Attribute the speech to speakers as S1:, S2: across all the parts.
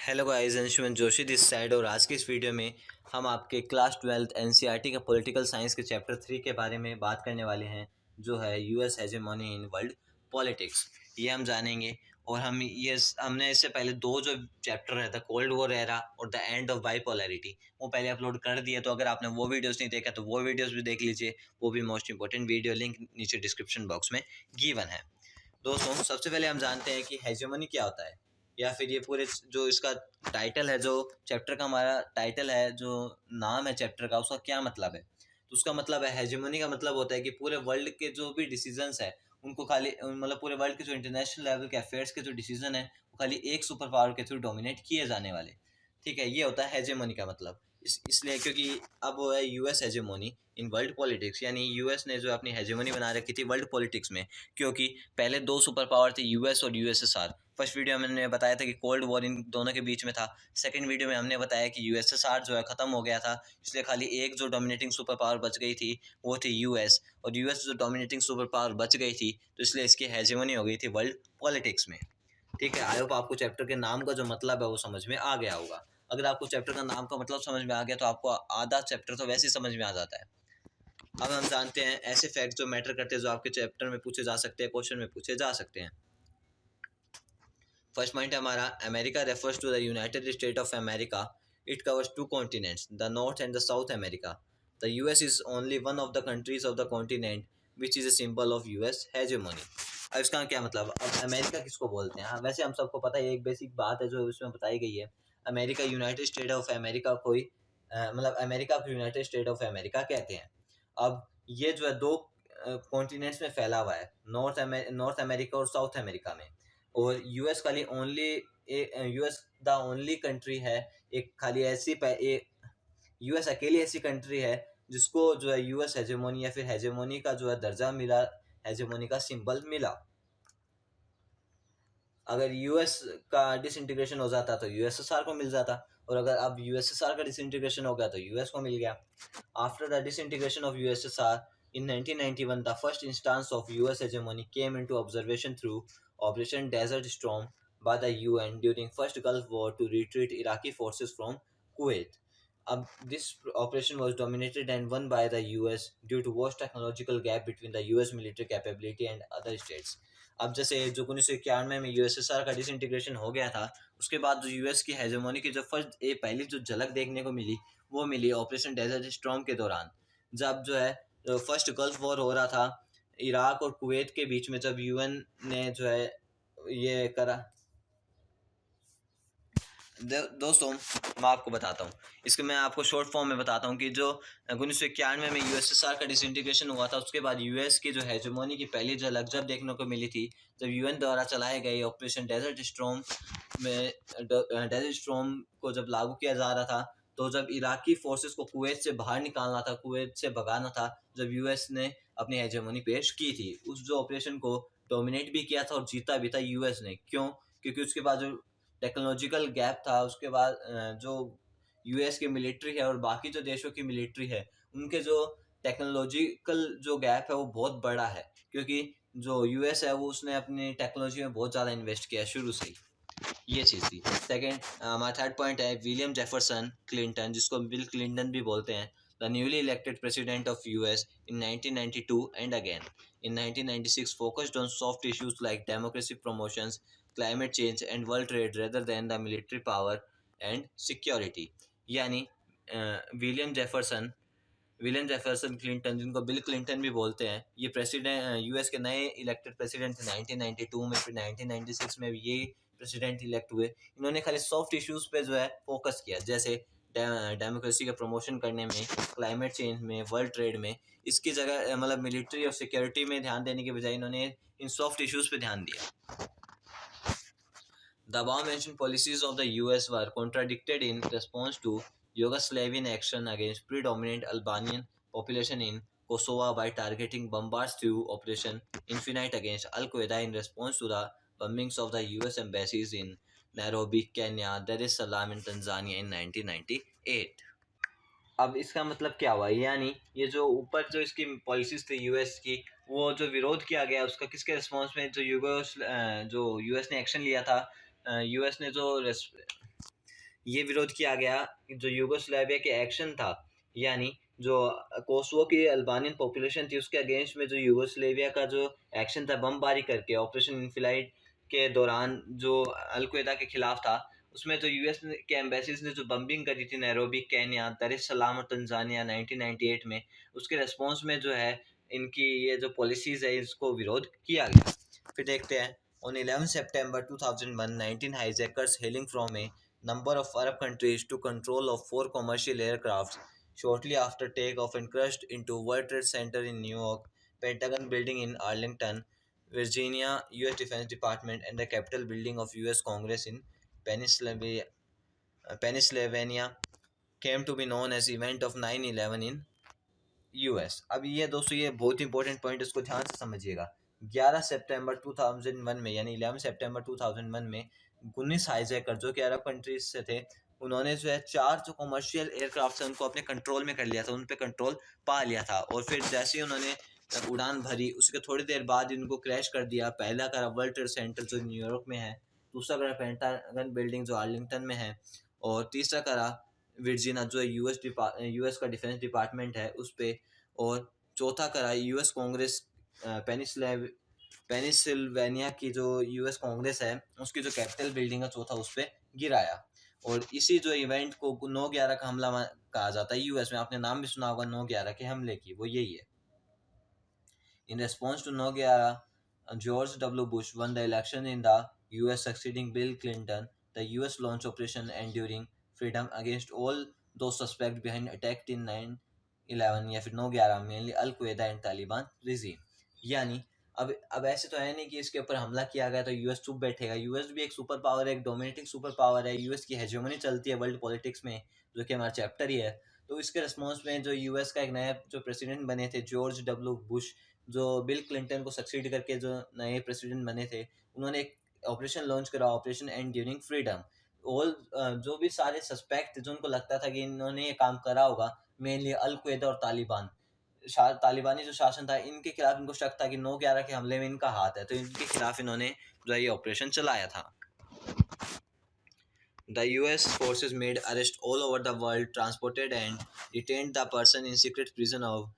S1: Hello guys, Anshuman Joshi this side. और आज की इस वीडियो में हम आपके क्लास 12th एनसीईआरटी के पॉलिटिकल साइंस के चैप्टर 3 के बारे में बात करने वाले हैं, जो है US hegemony in world politics. ये हम जानेंगे। और हमने इससे पहले दो जो चैप्टर है, द कोल्ड वॉर एरा और द एंड ऑफ बाइपोलैरिटी, वो पहले अपलोड कर दिए। तो अगर आपने वो वीडियोस नहीं देखा तो वो वीडियोस भी देख लीजिए। वो भी मोस्ट इंपॉर्टेंट वीडियो, लिंक नीचे डिस्क्रिप्शन बॉक्स में गिवन है। दोस्तों, सबसे पहले हम जानते हैं कि हेजेमनी क्या होता है, या फिर ये पूरे जो इसका टाइटल है, जो चैप्टर का हमारा टाइटल है, जो नाम है चैप्टर का, उसका क्या मतलब है। तो उसका मतलब है, हेजेमनी का मतलब होता है कि पूरे वर्ल्ड के जो भी डिसीजंस है उनको खाली मतलब पूरे वर्ल्ड के जो इंटरनेशनल लेवल के अफेयर्स के जो डिसीजन है वो खाली एक सुपर पावर के थ्रू डोमिनेट किए जाने वाले। ठीक है, ये होता है हेजेमनी का मतलब। इसलिए क्योंकि अब वो है US hegemony in world politics, यानी यूएस ने जो अपनी हेजेमोनी बना रखी थी वर्ल्ड पॉलिटिक्स में। क्योंकि पहले दो सुपर पावर थे, यूएस और यूएसएसआर। फर्स्ट वीडियो में हमने बताया था कि कोल्ड वॉर इन दोनों के बीच में था। सेकंड वीडियो में हमने बताया कि यूएसएसआर जो है ख़त्म हो गया था, इसलिए खाली एक जो डोमिनेटिंग सुपर पावर बच गई थी वो थी यूएस। और यूएस जो डोमिनेटिंग सुपर पावर बच गई थी तो इसलिए इसकी हेजेमनी हो गई थी वर्ल्ड पॉलिटिक्स में। ठीक है, आई होप आपको चैप्टर के नाम का जो मतलब है वो समझ में आ गया होगा। अगर आपको चैप्टर का नाम का मतलब समझ में आ गया तो आपको आधा चैप्टर तो वैसे ही समझ में आ जाता है। अब हम जानते हैं ऐसे फैक्ट जो मैटर करते हैं, जो आपके चैप्टर में पूछे जा सकते हैं, क्वेश्चन में पूछे जा सकते हैं। फर्स्ट पॉइंट है हमारा, America refers to the United State of America. It covers two continents, the north and the south America. The US is only one of the countries of the continent which is a symbol of US hegemony. अब इसका क्या मतलब, अब America किसको बोलते हैं। हाँ, वैसे हम सबको पता है, एक बेसिक बात है जो इसमें बताई गई है। America United State of America कोई मतलब अमेरिका को यूनाइटेड स्टेट ऑफ अमेरिका कहते हैं। अब ये जो है दो कॉन्टिनेंट्स में फैला हुआ है, नॉर्थ अमेरिका और साउथ अमेरिका में। और यूएस खाली only US the only country है, एक खाली ऐसी यूएस अकेली ऐसी कंट्री है जिसको जो है यूएस हेजेमोनी या फिर हेजेमोनी का जो है दर्जा मिला, हेजेमोनी का सिंबल मिला। अगर यूएस का डिसइंटीग्रेशन हो जाता तो यूएसएसआर को मिल जाता, और अगर अब यूएसएसआर का डिसइंटीग्रेशन हो गया तो यूएस को मिल गया। After the disintegration of USSR in 1991, the first instance of US hegemony came into observation through Operation Desert Storm by the UN during first Gulf War to retreat Iraqi forces from Kuwait. This operation was dominated and won by the US due to vast technological gap between the US military capability and other states. अब जैसे जो 1991 में USSR का disintegration हो गया था, उसके बाद जो यूएस की हेजेमोनी की जो पहली जो झलक देखने को मिली वो मिली ऑपरेशन डेजर्ट स्टॉर्म के दौरान। जब जो है फर्स्ट गल्फ वॉर हो रहा था इराक और कुवैत के बीच में, जब यूएन ने जो है ये करा। दोस्तों, मैं आपको बताता हूँ, इसको मैं आपको शॉर्ट फॉर्म में बताता हूँ कि जो 1991 में यूएसएसआर का डिसइंटीग्रेशन हुआ था, उसके बाद यूएस की जो हेजेमोनी की पहली झलक जब देखने को मिली थी, जब यूएन द्वारा चलाए गए ऑपरेशन डेजर्ट स्टॉर्म में डेजर्ट स्टॉर्म को जब लागू किया जा रहा था, तो जब इराकी फोर्सेस को कुवैत से बाहर निकालना था, कुवैत से भगाना था, जब यूएस ने अपनी हेजेमोनी पेश की थी, उस जो ऑपरेशन को डोमिनेट भी किया था और जीता भी था यूएस ने। क्यों? क्योंकि उसके बाद जो टेक्नोलॉजिकल गैप था, उसके बाद जो यूएस की मिलिट्री है और बाकी जो देशों की मिलिट्री है, उनके जो टेक्नोलॉजिकल जो गैप है वो बहुत बड़ा है। क्योंकि जो यूएस है वो उसने अपनी टेक्नोलॉजी में बहुत ज़्यादा इन्वेस्ट किया है शुरू से ही। ये चीज़ थी। सेकंड, हमारा थर्ड पॉइंट है विलियम जेफरसन क्लिंटन, जिसको बिल क्लिंटन भी बोलते हैं, the newly elected president of US in 1992 and again in 1996, focused on soft issues like democracy promotions, climate change and world trade rather than the military power and security. यानी William Jefferson Clinton, जिनको bill Clinton भी बोलते हैं, ये president US के नए elected president थे 1992 में, फिर 1996 में भी ये प्रेसिडेंट इलेक्ट हुए। इन्होंने खाली सॉफ्ट इश्यूज पे जो है फोकस किया, जैसे डेमोक्रेसी का प्रमोशन करने में, क्लाइमेट चेंज में, वर्ल्ड ट्रेड में। इसकी जगह मतलब मिलिट्री और सिक्योरिटी में ध्यान देने के बजाय इन्होंने इन सॉफ्ट इश्यूज पे ध्यान दिया। The above-mentioned policies of the US were contradicted in response to Yugoslavian action against predominant Albanian population in Kosovo by targeting bombards through Operation Infinite against Al-Qaeda in response to the bombings of the US embassies in Nairobi, Kenya, Dar es Salaam and Tanzania in 1998. अब इसका मतलब क्या हुआ, यानी ये जो ऊपर जो इसकी पॉलिसीज थी यूएस की, वो जो विरोध किया गया उसका किसके रिस्पॉन्स में, जो यूएस ने एक्शन लिया था, यूएस ने जो ये विरोध किया गया कि जो यूगोस्लाविया के एक्शन था, यानी जो कोसोवो की अल्बानियन पॉपुलेशन थी उसके अगेंस्ट में जो यूगोस्लाविया का जो एक्शन था बमबारी करके ऑपरेशन इनफिलाइट के दौरान जो अलकायदा के खिलाफ था, उसमें जो यूएस के एम्बेसीज ने जो बम्बिंग करी थी नैरोबी, केन्या, दर एस सलाम और तंजानिया 1998 में, उसके रिस्पॉन्स में जो है इनकी ये जो पॉलिसीज़ है इसको विरोध किया गया। फिर देखते हैं, on 11 September 2001, 19 hijackers hailing from a number of Arab countries took control of 4 commercial aircrafts shortly after takeoff and crashed into World Trade Center in New York, Pentagon Building in Arlington, Virginia, U.S. Defense Department, and the Capitol Building of U.S. Congress in Pennsylvania came to be known as Event of 9/11 in US. अब ये दोस्तों ये बहुत important point, इसको ध्यान से समझिएगा। 11 September 2001 में, यानी 11 सितंबर 2001 में 19 हाईजैकर जो कि अरब कंट्रीज से थे, उन्होंने जो है 4 जो कमर्शियल एयरक्राफ्ट हैं उनको अपने कंट्रोल में कर लिया था, उन पे कंट्रोल पा लिया था। और फिर जैसे ही उन्होंने उड़ान भरी उसके थोड़ी देर बाद इनको क्रैश कर दिया। पहला करा वर्ल्ड ट्रेड सेंटर जो न्यूयॉर्क में है, दूसरा करा पेंटागन बिल्डिंग जो आर्लिंगटन में है, और तीसरा करा वर्जीनिया जो यूएस का डिफेंस डिपार्टमेंट है उस पे, और चौथा करा यूएस कांग्रेस पेनिसिल्वेनिया की जो यूएस कांग्रेस है उसकी जो कैपिटल बिल्डिंग है चौथा उस पे गिराया। और इसी जो इवेंट को 9/11 का हमला कहा जाता है यूएस में। आपने नाम भी सुना होगा 9/11 के हमले की, वो यही है। In response to 9/11, George W. Bush won the election in the US, succeeding Bill Clinton. The US launched Operation Enduring Freedom against all those suspects behind attack in 9/11 या फिर 9/11, मेनली अल-क्वेदा एंड तालिबान regime। यानी अब ऐसे तो है नहीं कि इसके ऊपर हमला किया गया तो यूएस चुप बैठेगा। यूएस भी एक सुपर पावर है, एक डोमिनेटिंग सुपर पावर है। यूएस की हेजेमनी चलती है वर्ल्ड पॉलिटिक्स में, जो कि हमारा चैप्टर ही है। तो इसके रिस्पॉन्स में जो यूएस का एक नया जो प्रेसिडेंट बने थे जॉर्ज डब्ल्यू बुश, जो बिल क्लिंटन को सक्सीड करके जो नए प्रेसिडेंट बने थे, उन्होंने एक ऑपरेशन लॉन्च करा, ऑपरेशन एंड्यूरिंग फ्रीडम। ऑल जो भी सारे सस्पेक्ट जो उनको लगता था कि इन्होंने ये काम करा होगा, मेनली अल-क्वेदा और तालिबान, तालिबानी जो शासन था इनके खिलाफ इनको शक था कि 9/11 के हमले में इनका हाथ है, तो इनके खिलाफ इन्होंने जो है ये ऑपरेशन चलाया था। The US forces made arrests all over the world, transported and detained the person in secret prison of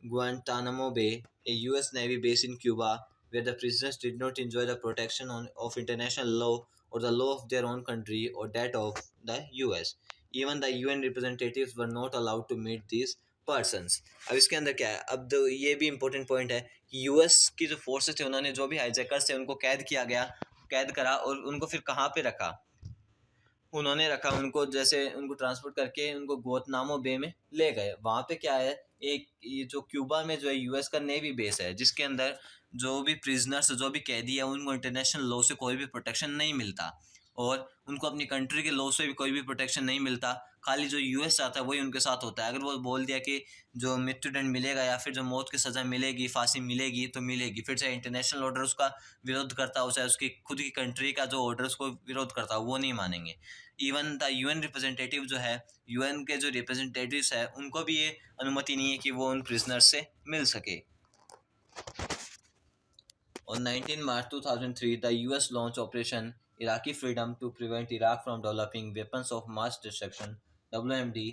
S1: Guantanamo Bay, a US Navy base in Cuba, where the prisoners did not enjoy the protection of international law or the law of their own country or that of the US. Even the UN representatives were not allowed to meet these persons. अब इसके अंदर क्या है, अब तो ये भी important point है कि यूएस की जो फोर्सेस थे उन्होंने जो भी हाईजैकर्स थे उनको कैद किया गया, कैद करा, और उनको फिर कहाँ पे रखा, उन्होंने रखा उनको, जैसे उनको ट्रांसपोर्ट करके उनको गुआंतानामो बे में ले गए। वहाँ पे क्या है, एक ये जो क्यूबा में जो है यूएस का नेवी बेस है, जिसके अंदर जो भी प्रिजनर्स जो भी कैदी है उनको इंटरनेशनल लॉ से कोई भी प्रोटेक्शन नहीं मिलता, और उनको अपनी कंट्री के लॉ से भी कोई भी प्रोटेक्शन नहीं मिलता। खाली जो यूएस आता है वही उनके साथ होता है। अगर वो बोल दिया कि जो मृत्युदंड मिलेगा या फिर जो मौत की सज़ा मिलेगी, फांसी मिलेगी, तो मिलेगी। फिर चाहे इंटरनेशनल ऑर्डर उसका विरोध करता हो, चाहे उसकी खुद की कंट्री का जो ऑर्डर उसको विरोध करता हो, वो नहीं मानेंगे। इवन द यूएन रिप्रेजेंटेटिव जो है, यूएन के जो रिप्रेजेंटेटिव्स है, उनको भी ये अनुमति नहीं है कि वो उन प्रिजनर्स से मिल सके। On 19 March 2003, the US launched Operation Iraqi Freedom to prevent Iraq from developing weapons of mass destruction (WMD)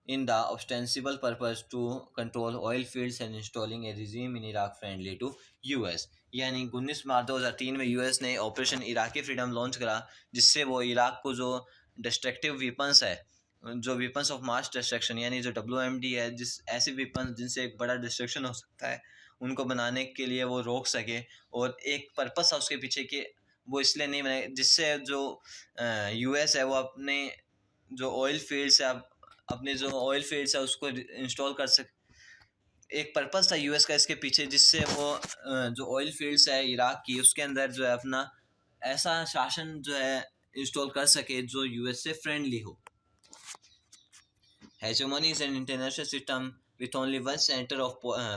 S1: in the ostensible purpose to control oil fields and installing a regime in Iraq friendly to US। यानी 19 मार्च 2003 में US ने operation Iraqi freedom launch करा, जिससे वो Iraq को जो destructive weapons है, जो वेपन्स ऑफ मास डिस्ट्रक्शन, यानी जो WMD है, जिस ऐसे वेपन्स जिनसे एक बड़ा डिस्ट्रक्शन हो सकता है, उनको बनाने के लिए वो रोक सके। और एक पर्पस है उसके पीछे कि वो इसलिए नहीं बनाए जिससे जो यूएस है वो अपने जो ऑयल फील्ड्स है, अपने जो ऑयल फील्ड्स है उसको इंस्टॉल कर सके। एक पर्पस था यूएस का इसके पीछे, जिससे वो जो ऑयल फील्ड्स है इराक की, उसके अंदर जो है अपना ऐसा शासन जो है इंस्टॉल कर सके जो यूएस से फ्रेंडली हो। Hegemony is an international system with only one center of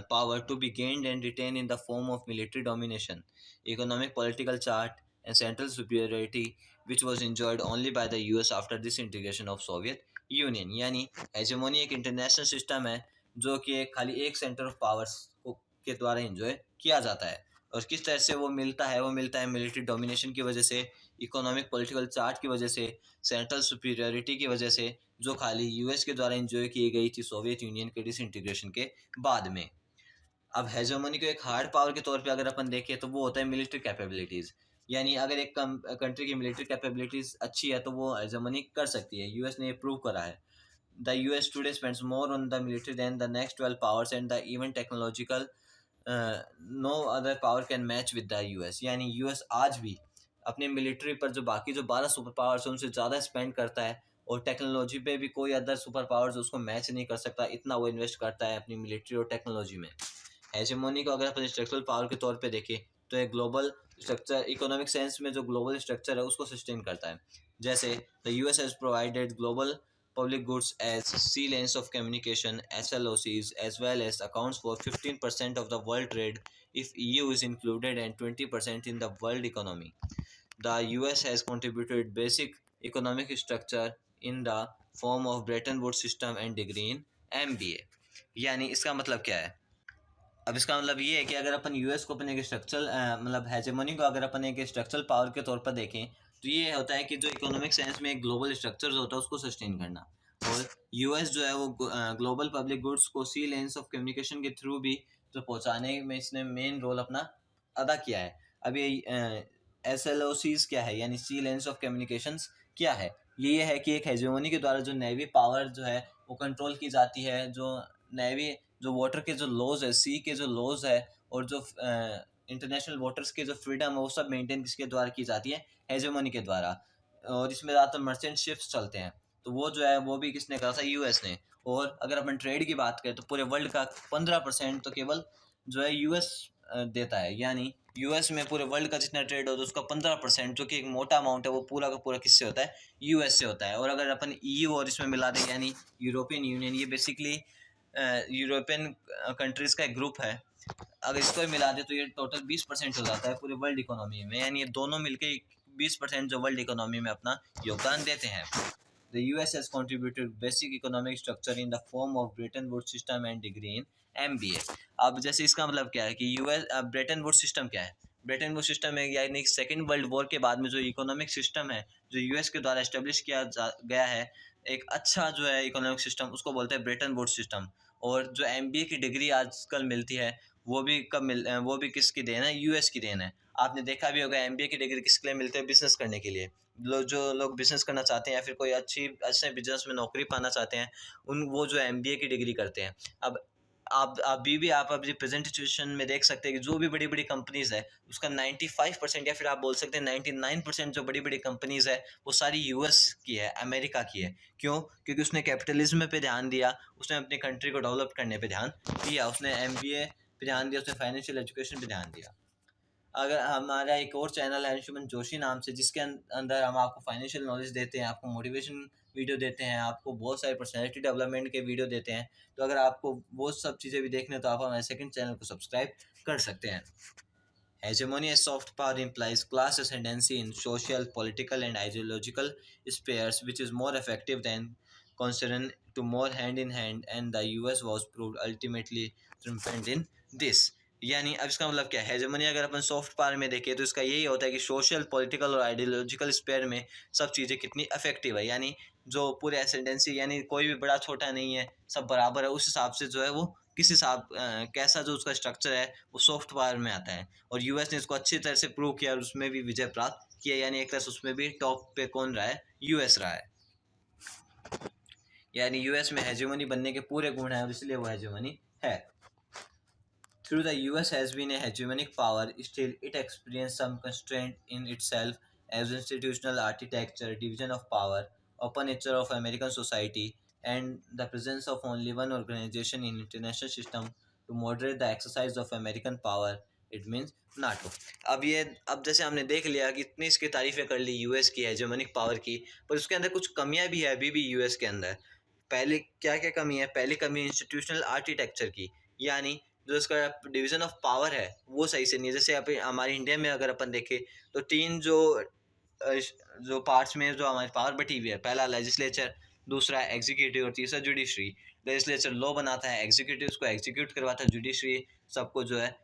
S1: power to be gained and retained in the form of military domination, economic political chart, and central superiority, which was enjoyed only by the US after disintegration of Soviet Union। यानी hegemony एक international system है जो कि खाली एक centre of powers के द्वारा enjoy किया जाता है। और किस तरह से वो मिलता है, वो मिलता है मिलिट्री डोमिनेशन की वजह से, इकोनॉमिक पॉलिटिकल चार्ट की वजह से, सेंट्रल सुपीरियरिटी की वजह से, जो खाली यूएस के द्वारा एंजॉय की गई थी सोवियत यूनियन के डिसइंटीग्रेशन के बाद में। अब हेजेमोनी को एक हार्ड पावर के तौर पे अगर अपन देखें तो वो होता है मिलिट्री कैपेबिलिटीज़। यानी अगर एक कंट्री की मिलिट्री कैपेबिलिटीज़ अच्छी है तो वो हेजेमोनी कर सकती है। यूएस ने ये प्रूव करा है। The US today spends more on the military than the next 12 powers and the even technological no other power can match with the US. यानी यूएस आज भी अपनी मिलिट्री पर जो बाकी जो 12 सुपर पावर्स हैं उनसे ज़्यादा स्पेंड करता है, और टेक्नोलॉजी पे भी कोई अदर सुपर पावर्स उसको मैच नहीं कर सकता, इतना वो इन्वेस्ट करता है अपनी मिलिट्री और टेक्नोलॉजी में। हेजेमोनी को अगर अपन स्ट्रक्चरल पावर के तौर पे देखें तो एक ग्लोबल स्ट्रक्चर, इकोनॉमिक सेंस में जो ग्लोबल स्ट्रक्चर है उसको सस्टेन करता है। जैसे the US has provided global public goods as sea lanes of communication SLOCs, as well as accounts for 15% of the world trade if EU is included, and 20% in the world economy. The US has contributed basic economic structure in the form of Bretton Woods system and degree in MBA। यानी इसका मतलब क्या है? अब इसका मतलब ये है कि अगर अपन यूएस को अपन एक स्ट्रक्चरल मतलब हेजेमोनी को अगर अपन एक स्ट्रक्चरल पावर के तौर पर देखें तो ये होता है कि जो इकोनॉमिक सेंस में एक ग्लोबल स्ट्रक्चर होता है उसको सस्टेन करना। और यूएस जो है वो ग्लोबल पब्लिक गुड्स को सी लेंस ऑफ कम्युनिकेशन के थ्रू भी जो पहुंचाने में इसने मेन रोल अपना अदा किया है। अब ये SLOCs क्या है, यानी सी लेंस ऑफ कम्युनिकेशंस क्या है? ये है कि एक हेजेमोनी के द्वारा जो नेवी पावर जो है वो कंट्रोल की जाती है, जो नेवी जो वाटर के जो लॉज है, सी के जो लॉज है, और जो इंटरनेशनल वाटर्स के जो फ्रीडम है वो सब मेंटेन किसके द्वारा की जाती है? हेजेमोनी के द्वारा। और इसमें ज़्यादातर मर्चेंट शिप्स चलते हैं, तो वो जो है वो भी किसने करा था? यूएस ने। और अगर अपन ट्रेड की बात करें तो पूरे वर्ल्ड का 15% तो केवल जो है यूएस देता है। यानी यूएस में पूरे वर्ल्ड का जितना ट्रेड होता है उसका 15%, जो कि एक मोटा अमाउंट है, वो पूरा का पूरा किससे होता है? यूएस से होता है। और अगर अपन ईयू और इसमें मिला दें यानी यूरोपियन यूनियन, ये बेसिकली यूरोपियन कंट्रीज़ का एक ग्रुप है, अगर इसको मिला दे तो ये टोटल 20% हो जाता है पूरे वर्ल्ड इकोनॉमी में। यानी ये दोनों मिलके 20% जो वर्ल्ड इकोनॉमी में अपना योगदान देते हैं। The US has contributed basic economic structure in the form of Bretton Woods system and degree in MBA। अब जैसे इसका मतलब क्या है कि यूएस ब्रेटन वुड्स सिस्टम क्या है? ब्रेटन वुड्स सिस्टम है यानी सेकेंड वर्ल्ड वॉर के बाद में जो इकोनॉमिक सिस्टम है जो यूएस के द्वारा एस्टेब्लिश किया गया है, एक अच्छा जो है इकोनॉमिक सिस्टम, उसको बोलते हैं ब्रेटन वुड्स सिस्टम। और जो एमबीए की डिग्री आजकल मिलती है वो भी किसकी देन है? यूएस की देन है। आपने देखा भी होगा एमबीए की डिग्री किसके लिए मिलती है? बिजनेस करने के लिए। जो लोग बिजनेस करना चाहते हैं या फिर कोई अच्छे बिजनेस में नौकरी पाना चाहते हैं, वो जो एमबीए की डिग्री करते हैं। अब आप अभी भी आप अपनी प्रेजेंट सिचुएशन में देख सकते हैं कि जो भी बड़ी बड़ी कंपनीज है उसका 95% या फिर आप बोल सकते हैं 99% जो बड़ी बड़ी कंपनीज है वो सारी यूएस की है, अमेरिका की है। क्यों? क्योंकि उसने कैपिटलिज्म पे ध्यान दिया, उसने अपनी कंट्री को डेवलप करने पे ध्यान दिया, उसने एमबीए पे ध्यान दिया, उसने फाइनेंशियल एजुकेशन पे ध्यान दिया। अगर हमारा एक और चैनल है अंशुमन जोशी नाम से, जिसके अंदर हम आपको फाइनेंशियल नॉलेज देते हैं, आपको मोटिवेशन वीडियो देते हैं, आपको बहुत सारे पर्सनैलिटी डेवलपमेंट के वीडियो देते हैं। तो अगर आपको वो सब चीज़ें भी देखने तो आप हमारे सेकंड चैनल को सब्सक्राइब कर सकते हैं। Hegemony as soft power implies class ascendancy in social, political, and ideological spheres, which is more effective than concern to more hand in hand, and the US was proved ultimately triumphant in this। यानी अब इसका मतलब क्या है? Hegemony अगर अपन soft power में देखें तो इसका यही होता है कि सोशल, पॉलिटिकल और आइडियोलॉजिकल स्पेयर में सब चीज़ें कितनी इफेक्टिव है, यानी जो पूरे एसेंडेंसी, यानी कोई भी बड़ा छोटा नहीं है, सब बराबर है, उस हिसाब से जो है वो किस हिसाब कैसा जो उसका स्ट्रक्चर है वो सॉफ्ट पावर में आता है। और यूएस ने इसको अच्छी तरह से प्रूव किया और उसमें भी विजय प्राप्त किया, यानी एक तरह से उसमें भी टॉप पे कौन रहा है? यूएस रहा है। यानी यूएस में हेजेमनी बनने के पूरे गुण हैं और इसलिए वो हेजेमनी है। Through the US has been a hegemonic power, still it experienced some constraint in itself as institutional architecture, division of power, open nature of American society, and the presence of only one organization in international system to moderate the exercise of American power. It means NATO। अब जैसे हमने देख लिया कि इतनी इसकी तारीफें कर ली US की हेजेमनिक पावर की, पर उसके अंदर कुछ कमियां भी है अभी भी यूएस के अंदर। पहले क्या क्या कमी है? पहली कमी इंस्टीट्यूशनल आर्किटेक्चर की, यानी जो इसका डिवीज़न ऑफ पावर है वो सही से नहीं है। जैसे अभी हमारे इंडिया में अगर अपन देखें तो तीन जो पार्ट्स में जो हमारी पावर बटी हुई है, पहला लेजिस्लेचर, दूसरा एग्जीक्यूटिव और तीसरा जुडिशरी। लेजिस्लेचर लॉ बनाता है, एग्जीक्यूटिव उसको एग्जीक्यूट करवाता है, जुडिशरी सबको जो है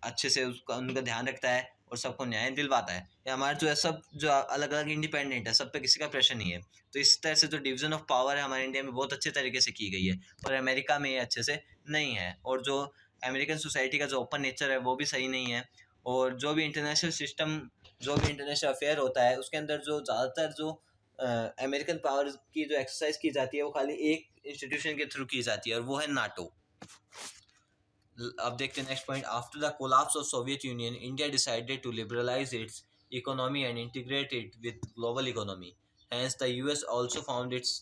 S1: अच्छे से उसका उनका ध्यान रखता है, और सबको न्याय दिलवाता है। ये हमारा जो है सब जो अलग अलग इंडिपेंडेंट है, सब पे किसी का प्रेशर नहीं है। तो इस तरह से जो डिवीजन ऑफ पावर है हमारे इंडिया में बहुत अच्छे तरीके से की गई है, और अमेरिका में ये अच्छे से नहीं है। और जो अमेरिकन सोसाइटी का जो ओपन नेचर है वो भी सही नहीं है। और जो भी इंटरनेशनल सिस्टम, जो भी इंटरनेशनल अफेयर होता है उसके अंदर जो ज़्यादातर जो अमेरिकन पावर की जो एक्सरसाइज की जाती है वो खाली एक इंस्टीट्यूशन के थ्रू की जाती है, और वो है नाटो। अब देखते हैं next point. After the collapse of Soviet Union, India decided to liberalise its economy and integrate it with global economy. Hence, the US also found its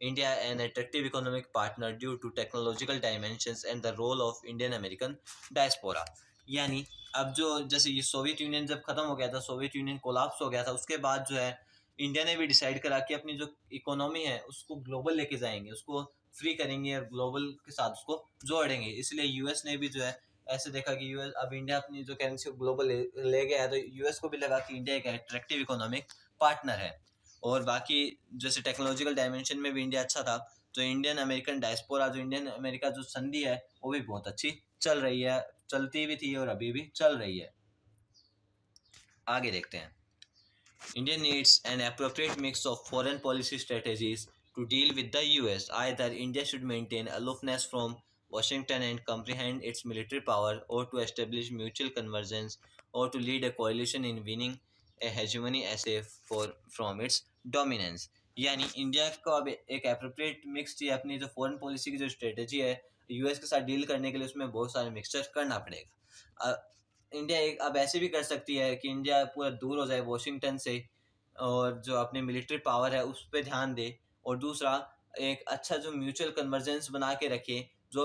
S1: India an attractive economic partner due to technological dimensions and the role of Indian American diaspora. यानी अब जो जैसे ये Soviet union जब खत्म हो गया था, सोवियत यूनियन कोलैप्स हो गया था, उसके बाद जो है इंडिया ने भी डिसाइड करा कि अपनी जो इकोनॉमी है उसको ग्लोबल लेके जाएंगे, उसको फ्री करेंगे और ग्लोबल के साथ उसको जोड़ेंगे। इसलिए यूएस ने भी जो है ऐसे देखा कि यूएस अब इंडिया अपनी जो करेंसी को ग्लोबल ले गया है, तो यूएस को भी लगा कि इंडिया एक अट्रैक्टिव इकोनॉमिक पार्टनर है। और बाकी जैसे टेक्नोलॉजिकल डायमेंशन में भी इंडिया अच्छा था, तो इंडियन अमेरिकन डायस्पोरा, जो इंडियन अमेरिका जो संधि है वो भी बहुत अच्छी चल रही है, चलती भी थी और अभी भी चल रही है। आगे देखते हैं। India needs an appropriate mix of foreign policy strategies to deal with the US. Either India should maintain aloofness from Washington and comprehend its military power, or to establish mutual convergence, or to lead a coalition in winning a hegemony essay from its dominance. यानी India को अब एक appropriate mix चाहिए, अपनी जो foreign policy की जो strategy है यूएस के साथ डील करने के लिए, उसमें बहुत सारे मिक्सचर करना पड़ेगा। इंडिया एक अब ऐसे भी कर सकती है कि इंडिया पूरा दूर हो जाए वॉशिंगटन से, और जो अपने मिलिट्री पावर है उस पर ध्यान दे, और दूसरा एक अच्छा जो म्यूचुअल कन्वर्जेंस बना के रखे, जो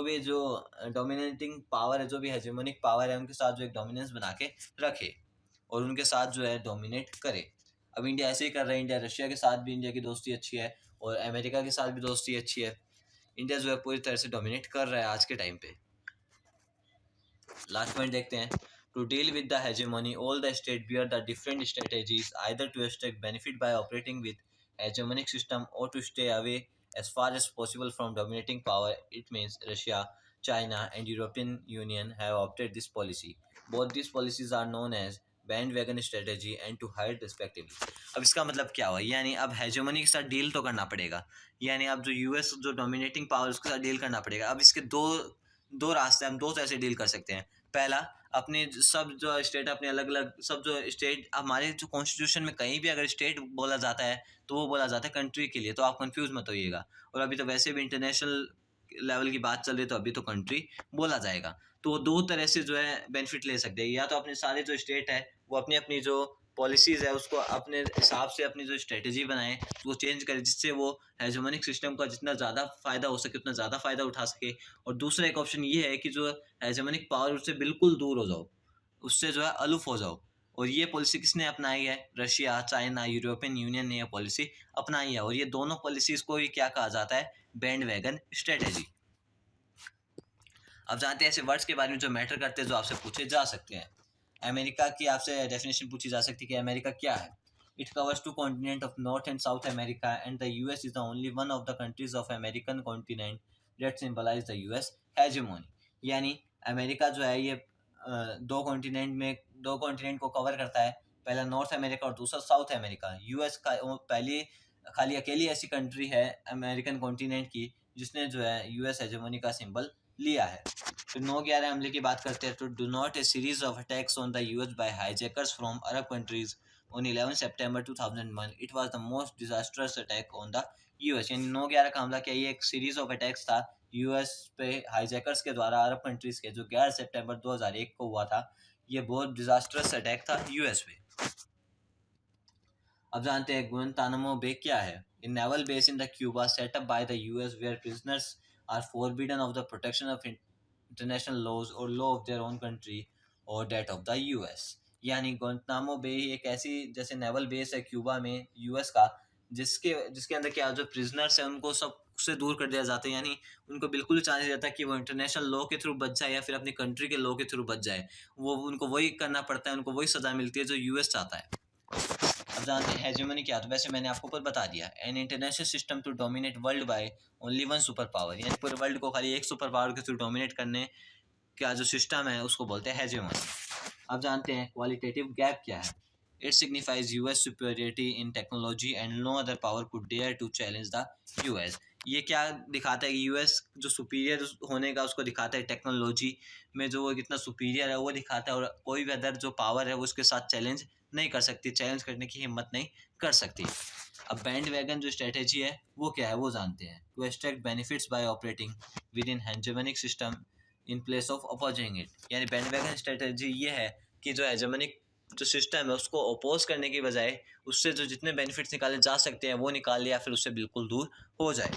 S1: डोमिनेटिंग पावर है, जो भी हेजेमोनिक पावर है उनके साथ जो एक डोमिनेंस बना के रखे और उनके साथ जो है डोमिनेट करे। अब इंडिया ऐसे ही कर रहा है। इंडिया रशिया के साथ भी इंडिया की दोस्ती अच्छी है, और अमेरिका के साथ भी दोस्ती अच्छी है। इंडिया जो है पूरी तरह से डोमिनेट कर रहा है आज के टाइम पे। लास्ट पॉइंट देखते हैं। To deal with the hegemony, all the states bear the different strategies, either to extract benefit by operating with hegemonic system, or to stay away as far as possible from dominating power. It means Russia, China, and European Union have opted this policy. Both these policies are known as bandwagon strategy and to hide respectively. अब इसका मतलब क्या हुआ? यानी अब hegemony के साथ deal तो करना पड़ेगा, यानी अब जो यूएस जो डोमिनेटिंग पावर उसके साथ डील करना पड़ेगा। अब इसके दो दो रास्ते, हम दो तरह से डील कर सकते हैं। पहला, अपने सब जो स्टेट अपने अलग अलग, सब जो स्टेट हमारे जो कॉन्स्टिट्यूशन में कहीं भी अगर स्टेट बोला जाता है तो वो बोला जाता है कंट्री के लिए, तो आप कंफ्यूज मत होइएगा। और अभी तो वैसे भी इंटरनेशनल लेवल की बात चल रही है, तो अभी तो कंट्री बोला जाएगा। तो वो दो तरह से जो है बेनिफिट ले सकते हैं, या तो अपने सारे जो स्टेट है वो अपनी अपनी जो पॉलिसीज़ है उसको अपने हिसाब से अपनी जो स्ट्रेटजी बनाएं, वो चेंज करें, जिससे वो हेजेमोनिक सिस्टम का जितना ज़्यादा फ़ायदा हो सके उतना ज़्यादा फ़ायदा उठा सके। और दूसरा एक ऑप्शन ये है कि जो हेजेमोनिक पावर उससे बिल्कुल दूर हो जाओ, उससे जो है अलूफ हो जाओ। और ये पॉलिसी किसने अपनाई है? रशिया, चाइना, यूरोपियन यूनियन ने यह पॉलिसी अपनाई है। और ये दोनों पॉलिसीज़ को ही क्या कहा जाता है? Band wagon strategy. अब जानते हैं ऐसे वर्ड्स के बारे में जो मैटर करते हैं, जो आपसे पूछे जा सकते हैं। अमेरिका की आपसे डेफिनेशन पूछी जा सकती है कि अमेरिका क्या है। It covers two continent of north and south America, and the US is the only one of the countries of American continent that symbolize the US hegemony. यानी अमेरिका जो है ये दो कॉन्टिनेंट को कवर करता है, पहला नॉर्थ अमेरिका और दूसरा साउथ अमेरिका। यूएस का पहली खाली अकेली ऐसी कंट्री है अमेरिकन कॉन्टिनेंट की जिसने जो है यूएस हेजेमोनी का सिंबल लिया है। फिर 9/11 हमले की बात करते हैं, तो do not a series of attacks on the US by hijackers from Arab countries on 11 September 2001, it was the most disasters attack on the US. यानी 9/11 का हमला क्या, ये एक सीरीज ऑफ अटैक्स था यूएस पे हाईजैकर्स के द्वारा अरब कंट्रीज के, जो 11 सितंबर 2001 को हुआ था। ये बहुत डिजास्टर्स अटैक था यूएस पे। अब जानते हैं गुआंतानामो बे क्या है। In naval base in the Cuba set up by the US where prisoners are forbidden of the protection of international laws or law of their own country or that of the US। यानी Guantanamo Bay एक ऐसी जैसे naval base है Cuba में US का, जिसके अंदर क्या जो प्रिजनर्स हैं उनको सब से दूर कर दिया जाता है। यानी उनको बिल्कुल चांस नहीं रहता कि वो इंटरनेशनल लॉ के थ्रू बच जाए या फिर अपनी कंट्री के लॉ के थ्रू बच जाए। वो उनको वही करना पड़ता है, उनको वही सज़ा मिलती है जो यूएस चाहता है। अब जानते हैं हेजेमनी क्या, तो वैसे मैंने आपको ऊपर बता दिया। An international system to dominate world by only one super power, यानी पूरे वर्ल्ड को खाली एक सुपर पावर के थ्रू डोमिनेट करने का जो सिस्टम है उसको बोलते हैं हेजेमनी। अब जानते हैं क्वालिटेटिव गैप क्या है। It signifies US superiority in technology and no other power could dare to challenge the US. ये क्या दिखाता है कि यूएस जो सुपीरियर होने का उसको दिखाता है, टेक्नोलॉजी में जो वो कितना सुपीरियर है वो दिखाता है, और कोई भी अदर जो पावर है वो उसके साथ चैलेंज नहीं कर सकती, चैलेंज करने की हिम्मत नहीं कर सकती। अब बैंड वैगन जो स्ट्रेटेजी है वो क्या है वो जानते हैं। To extract benefits by operating within hegemonic system in place of opposing it. यानी बैंड वैगन स्ट्रेटेजी ये है कि जो हेजेमनिक जो सिस्टम है उसको अपोज करने की बजाय उससे जो जितने बेनिफिट्स निकाले जा सकते हैं वो निकाल लिया, फिर उससे बिल्कुल दूर हो जाए।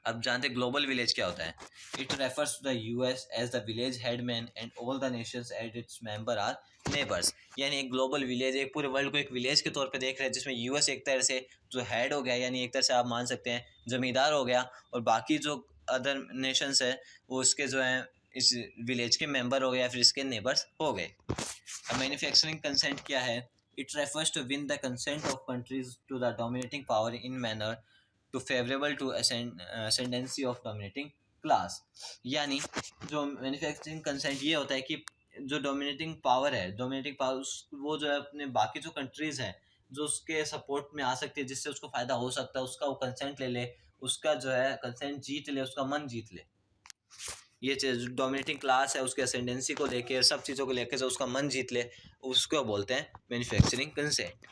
S1: अब जानते हैं ग्लोबल विलेज क्या होता है। It refers to the US as the village headman and all the nations at its member are neighbours. यानी एक ग्लोबल विलेज, एक पूरे वर्ल्ड को एक विलेज के तौर पे देख रहे हैं, जिसमें यूएस एक तरह से जो हेड हो गया, यानी एक तरह से आप मान सकते हैं जमींदार हो गया, और बाकी जो अदर नेशंस है वो उसके जो है इस विलेज के मेंबर हो गए या फिर इसके नेबर्स हो गए। अब मैन्युफैक्चरिंग कंसेंट क्या है। It refers to win the consent of countries to the dominating power in manner to favourable to ascendancy of dominating class. यानी जो मैन्युफैक्चरिंग कंसेंट ये होता है कि जो डोमिनेटिंग पावर है, डोमिनेटिंग पावर वो जो है अपने बाकी जो कंट्रीज़ हैं जो उसके सपोर्ट में आ सकती है, जिससे उसको फ़ायदा हो सकता है, उसका वो कंसेंट ले ले, उसका जो है कंसेंट जीत ले, उसका मन जीत ले। ये चीज़ डोमिनेटिंग क्लास है उसके असेंडेंसी को लेके, सब चीज़ों को लेकर जो उसका मन जीत ले, उसको बोलते हैं मैन्युफैक्चरिंग कंसेंट।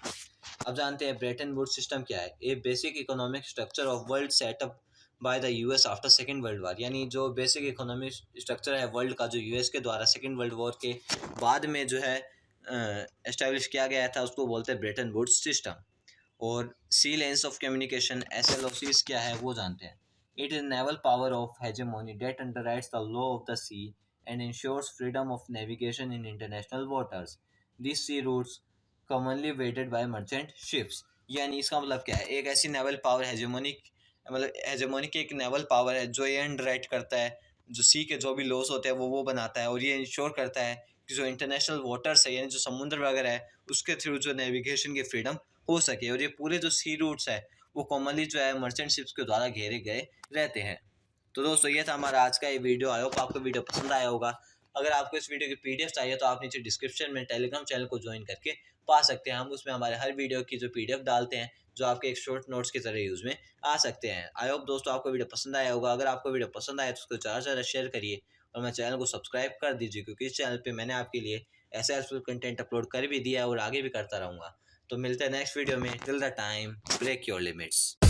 S1: अब जानते हैं ब्रेटन वुड्स सिस्टम क्या है। A basic economic structure of world set up by the US after second world war. यानी जो बेसिक इकोनॉमिक स्ट्रक्चर है वर्ल्ड का, जो यूएस के द्वारा सेकेंड वर्ल्ड वॉर के बाद में जो है एस्टेब्लिश किया गया था, उसको बोलते हैं ब्रेटन वुड्स सिस्टम। और sea lanes of communication SLOCs क्या है वो जानते हैं। It is naval power of hegemony that underwrites the law of the sea and insures freedom of navigation in international waters. This sea routes commonly waited by merchant ships. यानी इसका मतलब क्या है, एक ऐसी नेवल पावर हेजेमोनिक, मतलब hegemonic एक naval power है जो ये अंडरराइट करता है जो सी के जो भी लॉस होते हैं वो बनाता है, और ये इंश्योर करता है कि जो इंटरनेशनल वाटर्स है यानी जो समुद्र वगैरह है उसके थ्रू जो नेविगेशन की फ्रीडम हो सके। और ये पूरे जो सी रूट्स है वो कॉमनली जो है मर्चेंट शिप्स के द्वारा घेरे गए रहते हैं। तो दोस्तों ये था हमारा आज का ये वीडियो। आई होप आपको वीडियो पसंद आया होगा। अगर आपको इस वीडियो की PDF चाहिए तो आप नीचे डिस्क्रिप्शन में टेलीग्राम चैनल को ज्वाइन करके पा सकते हैं। हम उसमें हमारे हर वीडियो की जो PDF डालते हैं जो आपके एक शॉर्ट नोट्स की तरह यूज़ में आ सकते हैं। आई होप दोस्तों आपको वीडियो पसंद आया होगा। अगर आपको वीडियो पसंद आया तो उसको ज़्यादा से ज़्यादा शेयर करिए और मेरे चैनल को सब्सक्राइब कर दीजिए, क्योंकि इस चैनल पर मैंने आपके लिए ऐसा हेल्पफुल कंटेंट अपलोड कर भी दिया है और आगे भी करता रहूँगा। तो मिलते हैं नेक्स्ट वीडियो में। Till the time break your limits.